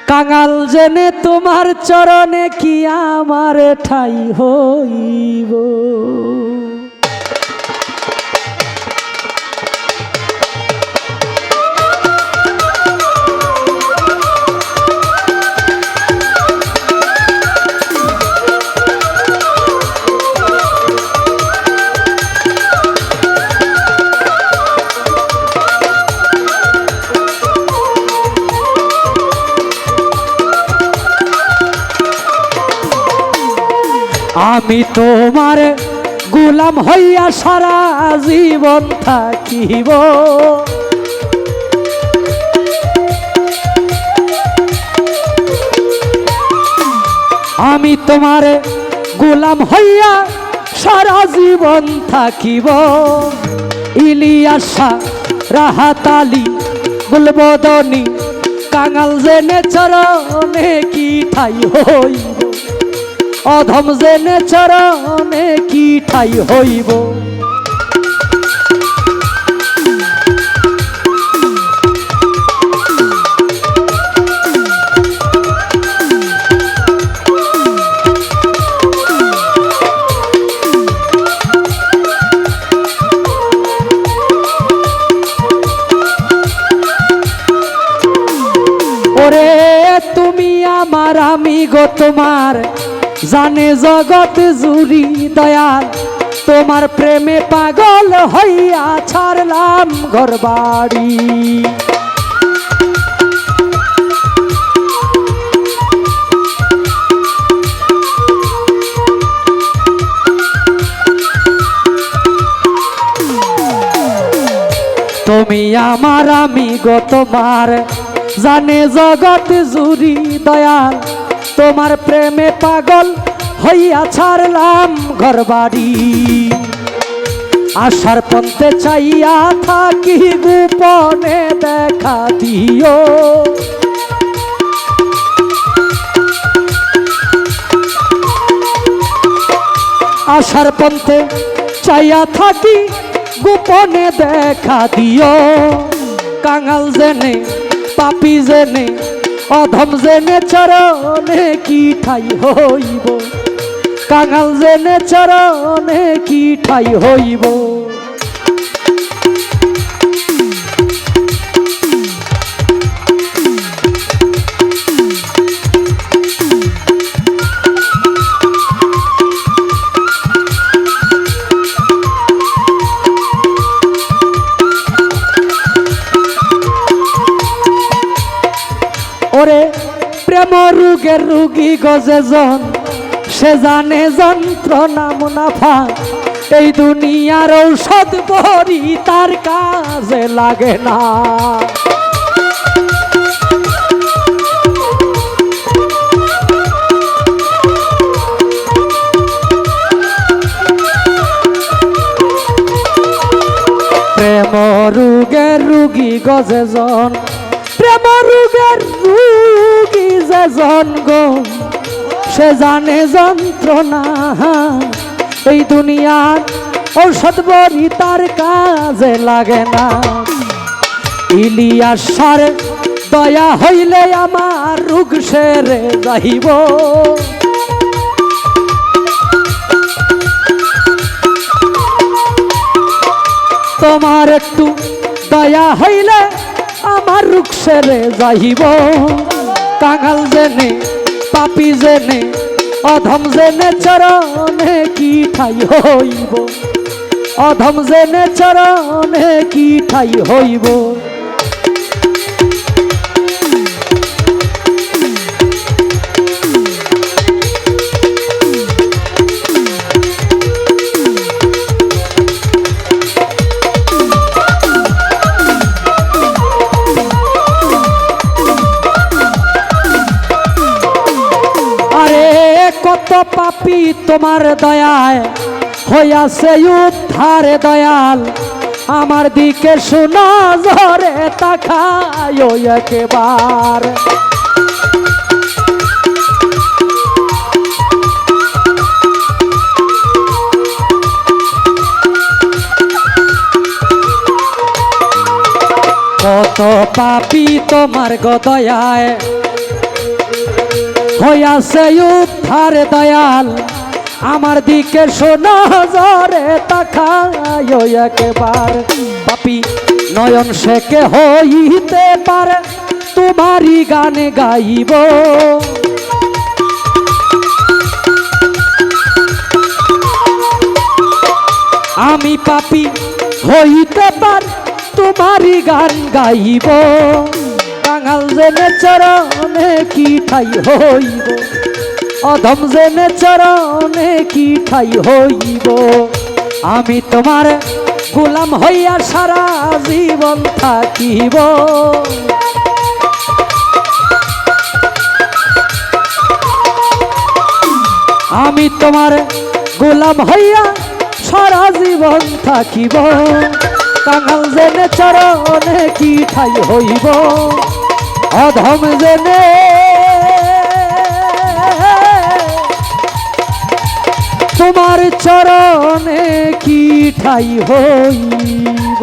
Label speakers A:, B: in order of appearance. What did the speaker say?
A: কাঙাল জেনে তোমার চরণে কি আমার ঠাই হইব। আমি তোমার গোলাম হইয়া সারা জীবন থাকিব। আমি তোমার গোলাম হইয়া সারা জীবন থাকিব। ইলিয়াসা রাহাত আলী গুলবদনী কাঙাল জেনে চরণে কি ঠাই হইব। অধম জেনে চরণে কি ঠাই হইব। ওরে তুমি আমার আমি গো তোমার জানে জগৎ জুড়ি দয়াল। তোমার প্রেমে পাগল হইয়া ছাড়লাম ঘর বাড়ি। তুমি আমার আমি গো তোমার জানে জগৎ জুড়ি দয়াল। তোমার প্রেমে পাগল হইয়া ছাড়লাম ঘর বাড়ি। আশার পন্থে চাইয়া থাকি গোপনে দেখা দিও। আশার পন্থে চাইয়া থাকি গোপনে দেখা দিও। কাঙাল জেনে পাপী জেনে অধম জেনে চরণে কি ঠাই হইব। কাঙাল জেনে চরণে কি ঠাই হইব। ওরে প্রেম রোগের রুগী গজে জন সে জানে যন্ত্রণা মুনাফা। এই দুনিয়ার ঔষধ বড়ি তার কাজে লাগে না। প্রেম রোগের রুগী গজে জন প্রেম রোগের রুগী যে জন গো সে জানে যন্ত্রণা। এই দুনিয়ার ঔষধ বড়ি তার কাজে লাগে না। ইলিয়াসার দয়া হইলে আমার রোগ সেরে যাইব। তোমার একটু দয়া হইলে আমার রোগ সেরে যাইব। কাঙাল জেনে পাপী জেনে অধম জেনে চরণে কি ঠাই হইব। অধম জেনে চরণে কি ঠাই হইব। কত পাপী তোমার দয়ায় হইয়াছে উদ্ধার দয়াল। আমার দিকে শোনা ঝরে তাকায় একবার। কত পাপী তোমার গদয়ায় হইয়াছে উদ্ধার দয়াল আমার দিকে শোনা জরে তাকায় একবার পাপি নয়ন শেখে হইতে পারে তোমারই গান গাইব আমি পাপি হইতে পার তোমারই গান গাইব কাঙাল জেনে চরণে কি ঠাই হইব অধম জেনে চরণে কি ঠাই হইব আমি তোমার গোলাম হইয়া সারা জীবন থাকিব আমি তোমার গোলাম হইয়া সারা জীবন থাকিব কাঙাল জেনে চরণে কি ঠাই হইব অধম জেনে তোমার চরণে কি ঠাই হইব।